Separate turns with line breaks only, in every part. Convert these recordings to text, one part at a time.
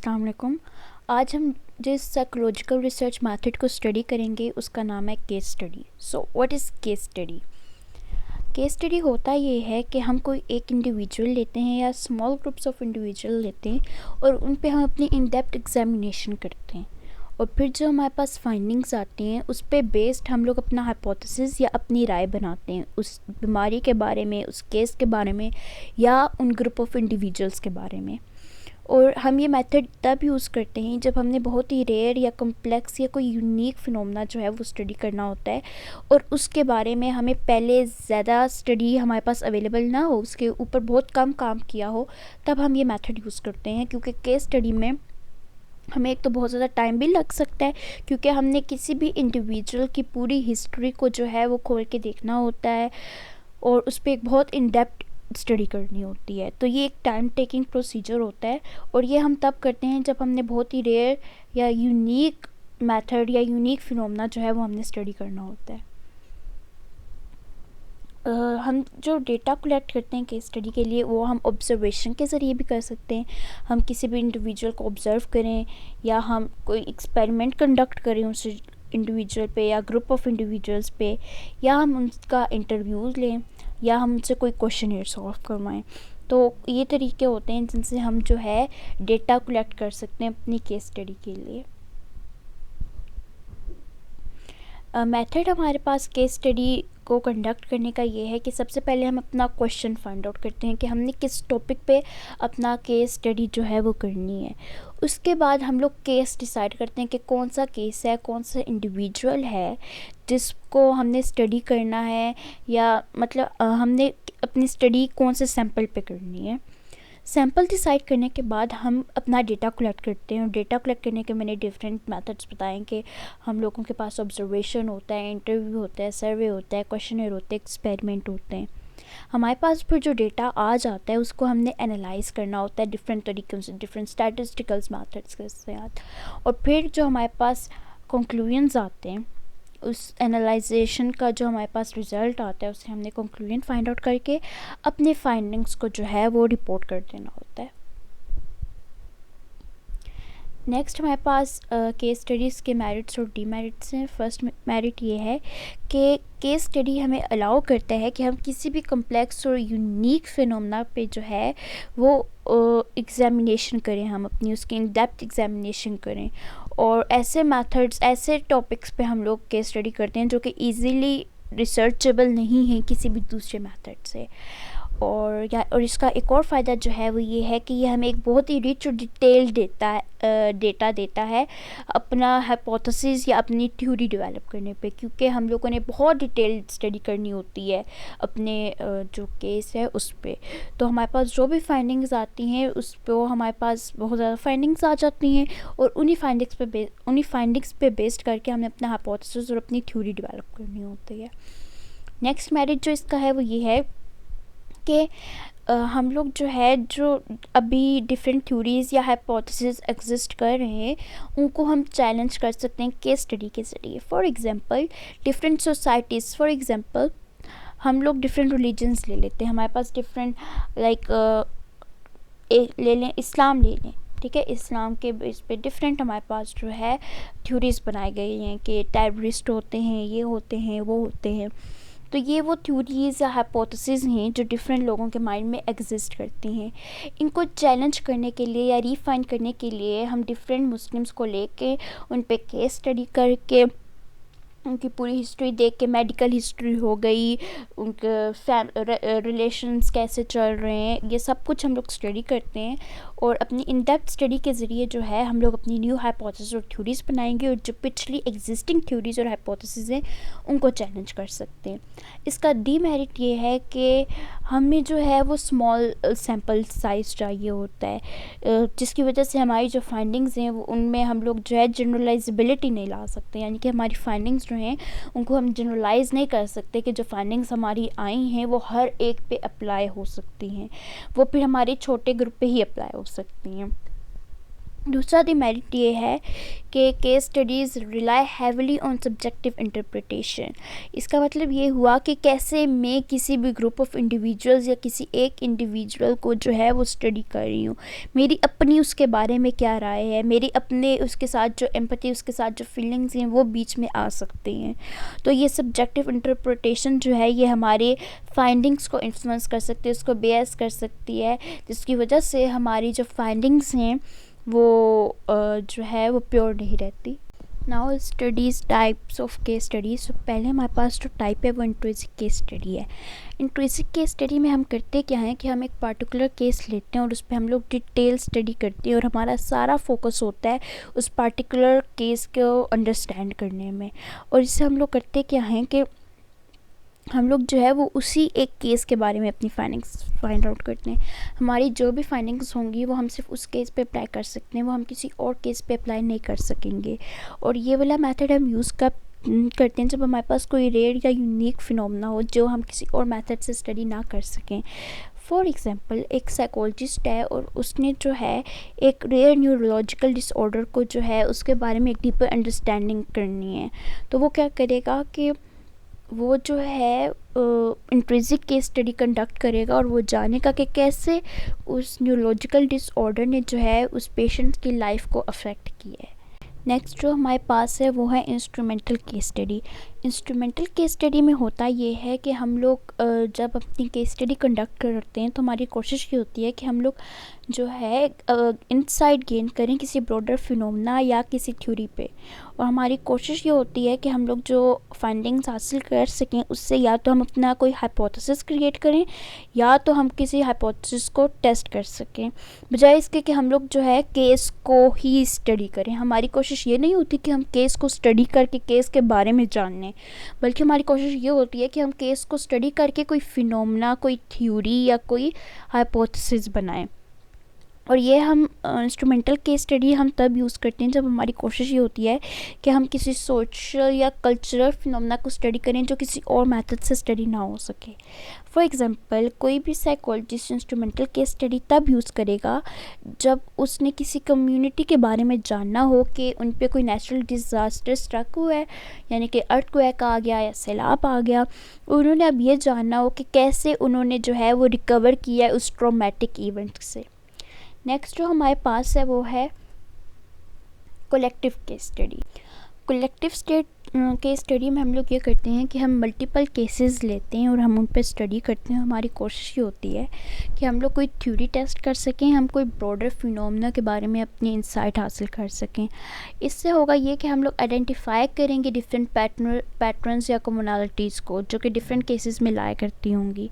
अस्सलाम वालेकुम। आज हम जिस साइकोलॉजिकल रिसर्च मेथड को स्टडी करेंगे उसका नाम है case study. So what is case study? Case study होता ये है कि हम कोई एक इंडिविजुअल लेते हैं या स्मॉल ग्रुप्स ऑफ इंडिविजुअल लेते हैं और उन पे हम अपनी इन डेप्थ एग्जामिनेशन करते हैं और फिर जो हमारे पास फाइंडिंग्स आती हैं उस पे बेस्ड हम लोग अपना हाइपोथेसिस या अपनी राय बनाते हैं उस बीमारी के बारे में, उस केस के बारे में या उन ग्रुप ऑफ इंडिविजुअल्स के बारे में। और हम ये मेथड तब यूज़ करते हैं जब हमने बहुत ही रेयर या कम्प्लेक्स या कोई यूनिक फिनोमेना जो है वो स्टडी करना होता है और उसके बारे में हमें पहले ज़्यादा स्टडी हमारे पास अवेलेबल ना हो, उसके ऊपर बहुत कम काम किया हो, तब हम ये मेथड यूज़ करते हैं। क्योंकि केस स्टडी में हमें एक तो बहुत ज़्यादा टाइम भी लग सकता है क्योंकि हमने किसी भी इंडिविजुअल की पूरी हिस्ट्री को जो है वो खोल के देखना होता है और उस पर एक बहुत इन डेप्थ स्टडी करनी होती है। तो ये एक टाइम टेकिंग प्रोसीजर होता है और ये हम तब करते हैं जब हमने बहुत ही रेयर या यूनिक मेथड या यूनिक फिनोमेना जो है वो हमने स्टडी करना होता है। हम जो डेटा कलेक्ट करते हैं केस स्टडी के लिए वो हम ऑब्जर्वेशन के ज़रिए भी कर सकते हैं। हम किसी भी इंडिविजुअल को ऑब्ज़र्व करें या हम कोई एक्सपेरिमेंट कंडक्ट करें उस इंडिविजुअल पे या ग्रुप ऑफ इंडिविजुअल्स पे, या हम उनका इंटरव्यूज़ लें या हम उनसे कोई क्वेश्चन सॉल्व करवाएं। तो ये तरीके होते हैं जिनसे हम जो है डेटा कलेक्ट कर सकते हैं अपनी केस स्टडी के लिए। मेथड हमारे पास केस स्टडी को कंडक्ट करने का ये है कि सबसे पहले हम अपना क्वेश्चन फाइंड आउट करते हैं कि हमने किस टॉपिक पे अपना केस स्टडी जो है वो करनी है। उसके बाद हम लोग केस डिसाइड करते हैं कि कौन सा केस है, कौन सा इंडिविजुअल है जिसको हमने स्टडी करना है, या मतलब हमने अपनी स्टडी कौन से सैम्पल पे करनी है। सैम्पल डिसाइड करने के बाद हम अपना डेटा कलेक्ट करते हैं और डेटा कलेक्ट करने के मैंने डिफरेंट मेथड्स बताए कि हम लोगों के पास ऑब्जर्वेशन होता है, इंटरव्यू होता है, सर्वे होता है, क्वेश्चनर होते हैं, एक्सपेरिमेंट होते हैं। हमारे पास फिर जो डेटा आ जाता है उसको हमने एनालाइज करना होता है डिफरेंट तरीक़ों से, डिफरेंट स्टैटिस्टिकल्स मेथड्स के साथ, और फिर जो हमारे पास कंक्लूजन्स आते हैं उस एनालाइजेशन का जो हमारे पास रिज़ल्ट आता है उससे हमने कंक्लूजन फाइंड आउट करके अपने फाइंडिंग्स को जो है वो रिपोर्ट कर देना होता है। नेक्स्ट हमारे पास केस स्टडीज़ के मेरिट्स और डीमेरिट्स हैं। फर्स्ट मेरिट ये है कि केस स्टडी हमें अलाउ करता है कि हम किसी भी कम्प्लेक्स और यूनिक फिनोमेना पे जो है वो एग्जामिनेशन करें, हम अपनी उसकी इन डेप्थ एग्जामिनेशन करें और ऐसे मेथड्स, ऐसे टॉपिक्स पे हम लोग केस स्टडी करते हैं जो कि इजीली रिसर्चेबल नहीं है किसी भी दूसरे मेथड से। और इसका एक और फ़ायदा जो है वो ये है कि ये हमें एक बहुत ही रिच और डिटेल्ड डेटा देता है अपना हाइपोथेसिस या अपनी थ्योरी डेवलप करने पे, क्योंकि हम लोगों ने बहुत डिटेल्ड स्टडी करनी होती है अपने जो केस है उस पे। तो हमारे पास जो भी फाइंडिंग्स आती हैं उस पर हमारे पास बहुत ज़्यादा फाइंडिंग्स आ जाती हैं और उन्हीं फाइंडिंग्स पे बेस्ड करके हमें अपना हाइपोथेसिस और अपनी थ्योरी डेवलप करनी होती है। नेक्स्ट मेरिट जो इसका है वो ये है कि हम लोग जो अभी डिफरेंट थ्योरीज़ या हाइपोथेसिस एग्जिस्ट कर रहे हैं उनको हम चैलेंज कर सकते हैं केस स्टडी के ज़रिए। For example different societies, for example हम लोग डिफरेंट रिलीजन्स ले लेते हैं, हमारे पास डिफरेंट ले लें इस्लाम ले लें, ठीक है। इस्लाम के बेस पे डिफरेंट हमारे पास जो है थ्योरीज़ बनाई गई हैं कि टेररिस्ट होते हैं, ये होते हैं, वो होते हैं। तो ये वो थ्योरीज़ या हाइपोथेसिस हैं जो डिफरेंट लोगों के माइंड में एग्जिस्ट करती हैं। इनको चैलेंज करने के लिए या रिफाइन करने के लिए हम डिफरेंट मुस्लिम्स को लेके उन पे केस स्टडी करके उनकी पूरी हिस्ट्री देख के, मेडिकल हिस्ट्री हो गई, उनके रिलेशंस कैसे चल रहे हैं, ये सब कुछ हम लोग स्टडी करते हैं और अपनी इन डेप्थ स्टडी के ज़रिए जो है हम लोग अपनी न्यू हाइपोथेसिस और थ्योरीज़ बनाएंगे और जो पिछली एग्जिस्टिंग थ्योरीज़ और हाइपोथेसिस हैं उनको चैलेंज कर सकते हैं। इसका डीमेरिट ये है कि हमें जो है वो स्मॉल सैम्पल साइज़ चाहिए होता है, जिसकी वजह से हमारी जो फाइंडिंग्स हैं वो उनमें हम लोग जो है जनरलाइजेबिलिटी नहीं ला सकते, यानी कि हमारी फाइंडिंग्स जो हैं उनको हम जनरलाइज़ नहीं कर सकते कि जो फाइंडिंग्स हमारी आई हैं वो हर एक पे अप्लाई हो सकती हैं, वो फिर हमारे छोटे ग्रुप पे ही अप्लाई हो सकती हैं। दूसरा डिमेरिट ये है कि case studies rely heavily on subjective interpretation. इसका मतलब ये हुआ कि कैसे मैं किसी भी ग्रुप ऑफ इंडिविजुअल्स या किसी एक इंडिविजुअल को जो है वो स्टडी कर रही हूँ, मेरी अपनी उसके बारे में क्या राय है, मेरी अपने उसके साथ जो एम्पैथी, उसके साथ जो फीलिंग्स हैं वो बीच में आ सकती हैं। तो ये सब्जेक्टिव इंटरप्रिटेशन जो है ये हमारे फाइंडिंग्स को इन्फ्लुएंस कर सकती है, उसको बेयस कर सकती है, जिसकी वजह से हमारी जो फाइंडिंग्स हैं वो जो है वो प्योर नहीं रहती। Now studies types of case studies. तो पहले हमारे पास जो टाइप है वो इंट्रिंसिक केस स्टडी है। इंट्रिंसिक केस स्टडी में हम करते क्या हैं कि हम एक पार्टिकुलर केस लेते हैं और उस पर हम लोग डिटेल स्टडी करते हैं और हमारा सारा फोकस होता है उस पार्टिकुलर केस को अंडरस्टैंड करने में। और इससे हम लोग करते क्या हैं कि हम लोग जो है वो उसी एक केस के बारे में अपनी फाइंडिंग्स फाइंड आउट करते हैं। हमारी जो भी फाइंडिंग्स होंगी वो हम सिर्फ उस केस पे अप्लाई कर सकते हैं, वो हम किसी और केस पे अप्लाई नहीं कर सकेंगे। और ये वाला मेथड हम यूज़ करते हैं जब हमारे पास कोई रेयर या यूनिक फिनोमेना हो जो हम किसी और मेथड से स्टडी ना कर सकें। फॉर एग्ज़ाम्पल, एक साइकोलॉजिस्ट है और उसने जो है एक रेयर न्यूरोलॉजिकल डिसऑर्डर को जो है उसके बारे में एक डीपर अंडरस्टैंडिंग करनी है। तो वो क्या करेगा कि वो जो है इंट्रिंसिक केस स्टडी कंडक्ट करेगा और वो जानेगा कि कैसे उस न्यूरोलॉजिकल डिसऑर्डर ने जो है उस पेशेंट की लाइफ को अफेक्ट किया है। नेक्स्ट जो हमारे पास है वो है instrumental case study. Instrumental case study में होता ये है कि हम लोग जब अपनी केस स्टडी कंडक्ट करते हैं तो हमारी कोशिश ये होती है कि हम लोग जो है इंसाइट गेन करें किसी ब्रॉडर फिनोमेना या किसी थ्योरी पे। और हमारी कोशिश ये होती है कि हम लोग जो फाइंडिंग्स हासिल कर सकें उससे या तो हम अपना कोई हाइपोथेसिस क्रिएट करें या तो हम किसी हाइपोथेसिस को टेस्ट कर सकें, बजाय इसके कि हम लोग जो है केस को ही स्टडी करें। हमारी कोशिश ये नहीं होती कि हम केस को स्टडी करके केस के बारे में जान लें, बल्कि हमारी कोशिश ये होती है कि हम केस को स्टडी करके कोई फिनोमेना, कोई थ्योरी या कोई हाइपोथेसिस बनाएं। और ये हम इंस्ट्रूमेंटल केस स्टडी हम तब यूज़ करते हैं जब हमारी कोशिश ये होती है कि हम किसी सोशल या कल्चरल फिनोमेना को स्टडी करें जो किसी और मेथड से स्टडी ना हो सके। फॉर एग्ज़ाम्पल, कोई भी साइकोलॉजिस्ट इंस्ट्रूमेंटल केस स्टडी तब यूज़ करेगा जब उसने किसी कम्युनिटी के बारे में जानना हो कि उन पे कोई नेचुरल डिज़ास्टर स्ट्रक हुआ है, यानी कि अर्थक्वेक आ गया या सैलाब आ गया। उन्होंने अब ये जानना हो कि कैसे उन्होंने जो है वो रिकवर किया है उस ट्रॉमेटिक इवेंट से। नेक्स्ट जो हमारे पास है वो है collective case study. Collective case study में हम लोग ये करते हैं कि हम मल्टीपल केसेस लेते हैं और हम उन पर स्टडी करते हैं। हमारी कोशिश ये होती है कि हम लोग कोई थ्योरी टेस्ट कर सकें, हम कोई ब्रॉडर फिनोमेना के बारे में अपनी इंसाइट हासिल कर सकें। इससे होगा ये कि हम लोग आइडेंटिफाई करेंगे डिफरेंट पैटर्न्स या कम्युनलिटीज़ को जो कि डिफरेंट केसेस में लाया करती होंगी।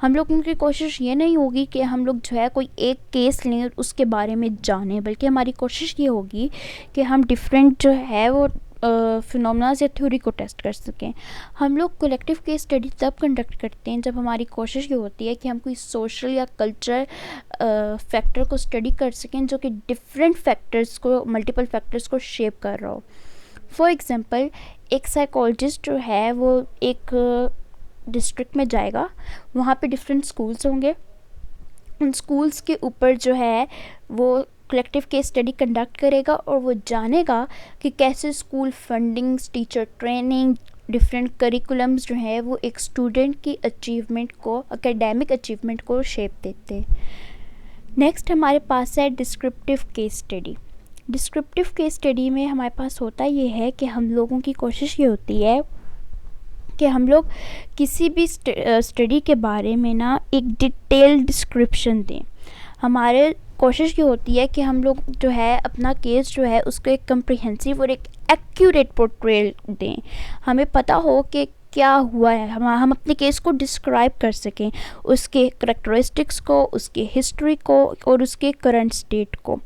हम लोग उनकी कोशिश ये नहीं होगी कि हम लोग जो है कोई एक केस लें और उसके बारे में जानें, बल्कि हमारी कोशिश ये होगी कि हम डिफरेंट जो है वो फिनोमेनास या थ्योरी को टेस्ट कर सकें। हम लोग कलेक्टिव केस स्टडी तब कंडक्ट करते हैं जब हमारी कोशिश ये होती है कि हम कोई सोशल या कल्चरल फैक्टर को स्टडी कर सकें जो कि डिफरेंट फैक्टर्स को, मल्टीपल फैक्टर्स को शेप कर रहा हो। फॉर एग्ज़ाम्पल, एक साइकोलॉजिस्ट जो है वो एक डिस्ट्रिक्ट में जाएगा, वहाँ पे डिफरेंट स्कूल्स होंगे, उन स्कूल्स के ऊपर जो है वो कलेक्टिव केस स्टडी कंडक्ट करेगा और वो जानेगा कि कैसे school fundings, teacher training, different curriculums जो है वो एक स्टूडेंट की अचीवमेंट को, एकेडमिक अचीवमेंट को शेप देते हैं। नेक्स्ट हमारे पास है descriptive case study. Descriptive case study में हमारे पास होता ये है कि हम लोगों की कोशिश ये होती है कि हम लोग किसी भी स्टडी के बारे में ना एक डिटेल डिस्क्रिप्शन दें। हमारे कोशिश ये होती है कि हम लोग जो है अपना केस जो है उसको एक कम्प्रिहेंसिव और एक एक्यूरेट पोर्ट्रेल दें। हमें पता हो कि क्या हुआ है, हम अपने केस को डिस्क्राइब कर सकें, उसके करैक्टरिस्टिक्स को, उसके हिस्ट्री को और उसके करंट स्टेट को।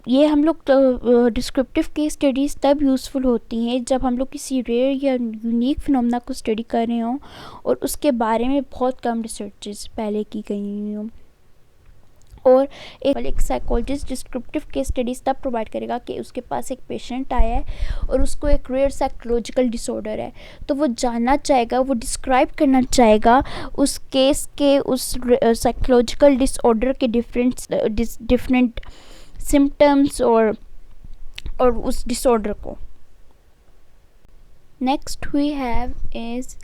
ये हम लोग डिस्क्रिप्टिव केस स्टडीज़ तब यूज़फुल होती हैं जब हम लोग किसी रेयर या यूनिक फिनोमेना को स्टडी कर रहे हों और उसके बारे में बहुत कम रिसर्चेस पहले की गई हों। और एक साइकोलॉजिस्ट डिस्क्रिप्टिव केस स्टडीज़ तब प्रोवाइड करेगा कि उसके पास एक पेशेंट आया है और उसको एक रेयर साइकोलॉजिकल डिसऑर्डर है, तो वो जानना चाहेगा, वो डिस्क्राइब करना चाहेगा उस केस के, उस साइकोलॉजिकल डिसऑर्डर के डिफरेंट सिम्टम्स और उस डिसऑर्डर को। Next we have is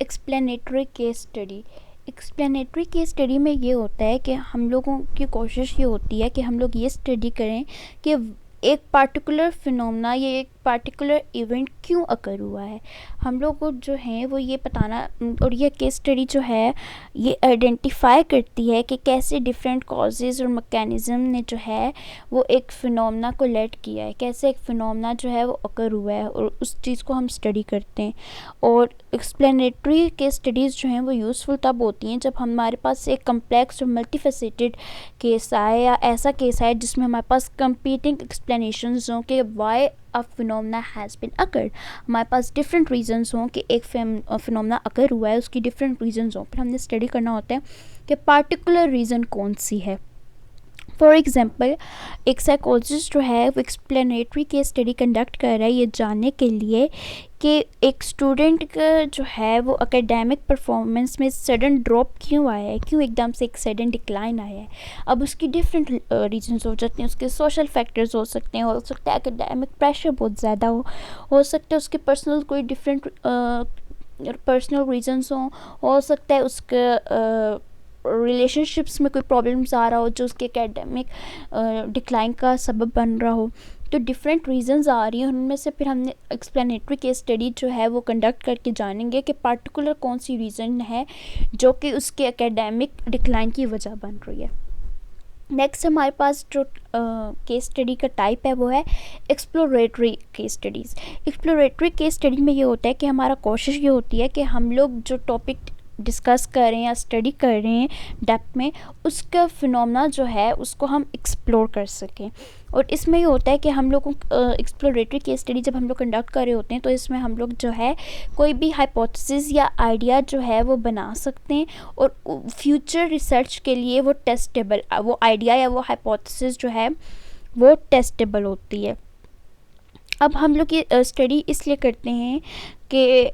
explanatory case study. Explanatory case study में ये होता है कि हम लोगों की कोशिश ये होती है कि हम लोग ये स्टडी करें कि एक पार्टिकुलर फिनोमेना या एक पार्टिकुलर इवेंट क्यों अकर हुआ है। हम लोग को जो है वो ये बताना, और ये केस स्टडी जो है ये आइडेंटिफाई करती है कि कैसे डिफरेंट कॉजेज़ और मैकेनिज़्म ने जो है वो एक फिनोमेना को लेड किया है, कैसे एक फिनोमेना जो है वो अकर हुआ है, और उस चीज़ को हम स्टडी करते हैं। और एक्सप्लेनेटरी केस स्टडीज़ जो हैं वो यूज़फुल तब होती हैं जब हमारे पास एक कम्प्लेक्स और मल्टीफेसेटेड केस आए, या ऐसा केस आए जिसमें हमारे पास कंपीटिंग एक्सप्लेनेशंस हों कि why a phenomena has been occurred. हमारे पास डिफरेंट रीजंस हों कि एक फिनोमेना अकर हुआ है, उसकी डिफरेंट रीजंस हों, फिर हमने स्टडी करना होता है कि पार्टिकुलर रीज़न कौन सी है। फॉर एग्ज़ाम्पल, एक साइकोलॉजिस्ट जो है वो एक्सप्लेनेटरी केस स्टडी कंडक्ट कर रहा है ये जानने के लिए कि एक स्टूडेंट का जो है वो एकेडमिक परफॉर्मेंस में सडन ड्रॉप क्यों आया है, क्यों एकदम से एक सडन डिक्लाइन आया है। अब उसकी डिफरेंट रीजंस हो जाते हैं, उसके सोशल फैक्टर्स हो सकते हैं, हो सकता है एकेडमिक प्रेशर बहुत ज़्यादा हो सकता है उसके पर्सनल कोई डिफरेंट पर्सनल रीजंस हो सकता है उसके रिलेशनशिप्स में कोई प्रॉब्लम्स आ रहा हो जो उसके एकेडमिक डिक्लाइन का सबब बन रहा हो। तो डिफरेंट रीजंस आ रही हैं, उनमें से फिर हमने एक्सप्लेनेटरी केस स्टडी जो है वो कंडक्ट करके जानेंगे कि पार्टिकुलर कौन सी रीज़न है जो कि उसके एकेडमिक डिक्लाइन की वजह बन रही है। नेक्स्ट हमारे पास जो केस स्टडी का टाइप है वो है exploratory case studies. Exploratory case study में ये होता है कि हमारा कोशिश ये होती है कि हम लोग जो टॉपिक डिस्कस कर रहे हैं या स्टडी कर रहे हैं डेप्थ में, उसका फिनोमेना जो है उसको हम एक्सप्लोर कर सकें। और इसमें ये होता है कि हम लोगों एक्सप्लोरेटरी केस स्टडी जब हम लोग कंडक्ट कर रहे होते हैं तो इसमें हम लोग जो है कोई भी हाइपोथेसिस या आइडिया जो है वो बना सकते हैं, और फ्यूचर रिसर्च के लिए वो टेस्टेबल, वो आइडिया या वो हाइपोथेसिस जो है वो टेस्टेबल होती है। अब हम लोग ये स्टडी इसलिए करते हैं कि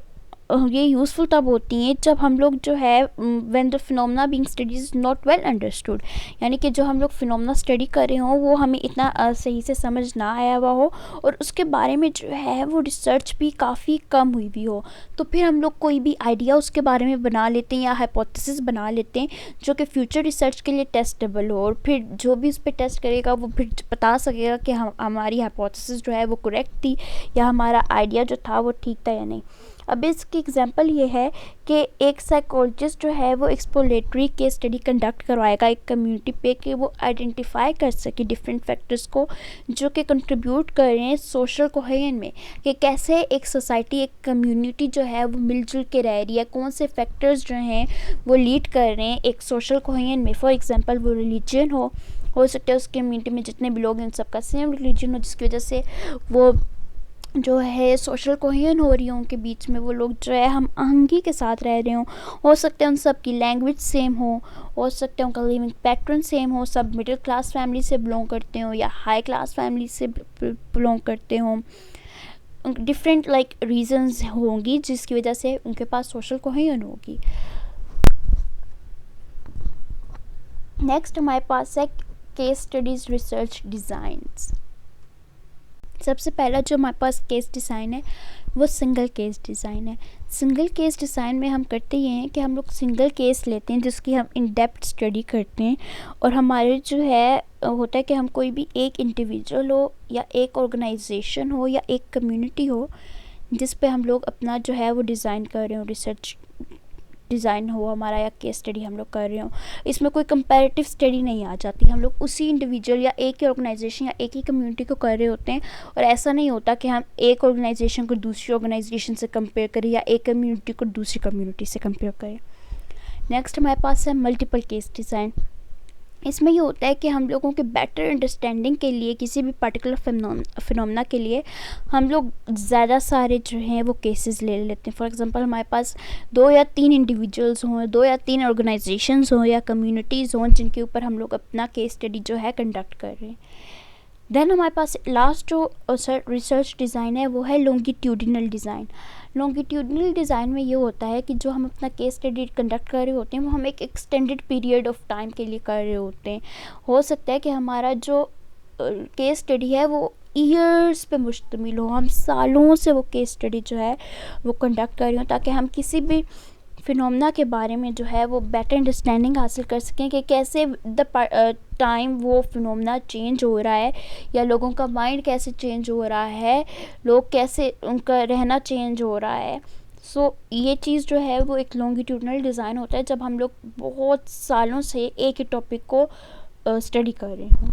ये यूज़फुल तब होती हैं जब हम लोग जो है when the phenomena being study is not well understood, यानी कि जो हम लोग फिनोमेना स्टडी कर रहे हों वो हमें इतना सही से समझ ना आया हुआ हो, और उसके बारे में जो है वो रिसर्च भी काफ़ी कम हुई भी हो। तो फिर हम लोग कोई भी आइडिया उसके बारे में बना लेते हैं या हाइपोथेसिस बना लेते हैं जो कि फ्यूचर रिसर्च के लिए टेस्टेबल हो, और फिर जो भी उस पर टेस्ट करेगा वो फिर बता सकेगा कि हमारी हाइपोथेसिस जो है वो करेक्ट थी या हमारा आइडिया जो था वो ठीक था या नहीं। अब इसकी एग्जांपल ये है कि एक साइकोलॉजिस्ट जो है वो एक्सप्लोरेटरी केस स्टडी कंडक्ट करवाएगा एक कम्युनिटी पे कि वो आइडेंटिफाई कर सके डिफरेंट फैक्टर्स को जो कि कंट्रीब्यूट कर रहे हैं सोशल कोहेजन में, कि कैसे एक सोसाइटी, एक कम्युनिटी जो है वो मिलजुल के रह रही है, कौन से फैक्टर्स जो हैं वो लीड कर रहे हैं एक सोशल कोहेजन में। फॉर एग्जांपल वो रिलीजन हो सकता है उस कम्युनिटी में जितने भी लोग हैं उन सबका सेम रिलीजन हो, जिसकी वजह से वो जो है सोशल कोहेजन हो रही है उनके बीच में, वो लोग जो है हम आहंगी के साथ रह रहे हों। हो सकता है उन सब की लैंग्वेज सेम हो सकता है उनका लिविंग पैटर्न सेम हो, सब मिडिल क्लास फैमिली से बिलोंग करते हो या हाई क्लास फैमिली से बिलोंग करते हों। डिफरेंट रीजंस होंगी जिसकी वजह से उनके पास सोशल कोहेजन होगी। नेक्स्ट हमारे पास है केस स्टडीज़ रिसर्च डिज़ाइंस। सबसे पहला जो हमारे पास केस डिज़ाइन है वो सिंगल केस डिज़ाइन है। सिंगल केस डिज़ाइन में हम करते ये हैं कि हम लोग सिंगल केस लेते हैं जिसकी हम इन डेप्थ स्टडी करते हैं, और हमारे जो है होता है कि हम कोई भी एक इंडिविजुअल हो या एक ऑर्गेनाइजेशन हो या एक कम्युनिटी हो जिस पे हम लोग अपना जो है वो डिज़ाइन कर रहे हो, रिसर्च डिज़ाइन हो हमारा या केस स्टडी हम लोग कर रहे हो। इसमें कोई कंपैरेटिव स्टडी नहीं आ जाती, हम लोग उसी इंडिविजुअल या एक ही ऑर्गेनाइजेशन या एक ही कम्युनिटी को कर रहे होते हैं, और ऐसा नहीं होता कि हम एक ऑर्गेनाइजेशन को दूसरी ऑर्गेनाइजेशन से कंपेयर करें या एक कम्युनिटी को दूसरी कम्युनिटी से कंपेयर करें। नेक्स्ट हमारे पास है मल्टीपल केस डिज़ाइन। इसमें ये होता है कि हम लोगों के बेटर अंडरस्टैंडिंग के लिए किसी भी पर्टिकुलर फिनोमेना के लिए हम लोग ज़्यादा सारे जो हैं वो केसेस ले लेते हैं। फॉर एग्जांपल हमारे पास 2 या 3 इंडिविजुअल्स हों, 2 या 3 ऑर्गेनाइजेशंस हों या कम्युनिटीज़ हों जिनके ऊपर हम लोग अपना केस स्टडी जो है कंडक्ट कर रहे हैं। देन हमारे पास लास्ट जो रिसर्च डिज़ाइन है वो है लॉन्गिट्यूडिनल डिज़ाइन। लॉन्गिट्यूडिनल डिज़ाइन में ये होता है कि जो हम अपना केस स्टडी कंडक्ट कर रहे होते हैं वो हम एक एक्सटेंडेड पीरियड ऑफ टाइम के लिए कर रहे होते हैं। हो सकता है कि हमारा जो केस स्टडी है वो ईयर्स पे मुश्तमिल हो, हम सालों से वो केस स्टडी जो है वो कंडक्ट कर रही हूँ, ताकि हम किसी भी फिनोमेना के बारे में जो है वो बेटर अंडरस्टैंडिंग हासिल कर सकें कि कैसे द टाइम वो फिनोमेना चेंज हो रहा है, या लोगों का माइंड कैसे चेंज हो रहा है, लोग कैसे उनका रहना चेंज हो रहा है। सो ये चीज़ जो है वो एक लॉन्गिट्यूडनल डिज़ाइन होता है जब हम लोग बहुत सालों से एक ही टॉपिक को स्टडी कर रहे हों।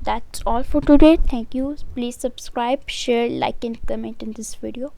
That's all for today. Thank you. Please subscribe, share, like and comment in this video.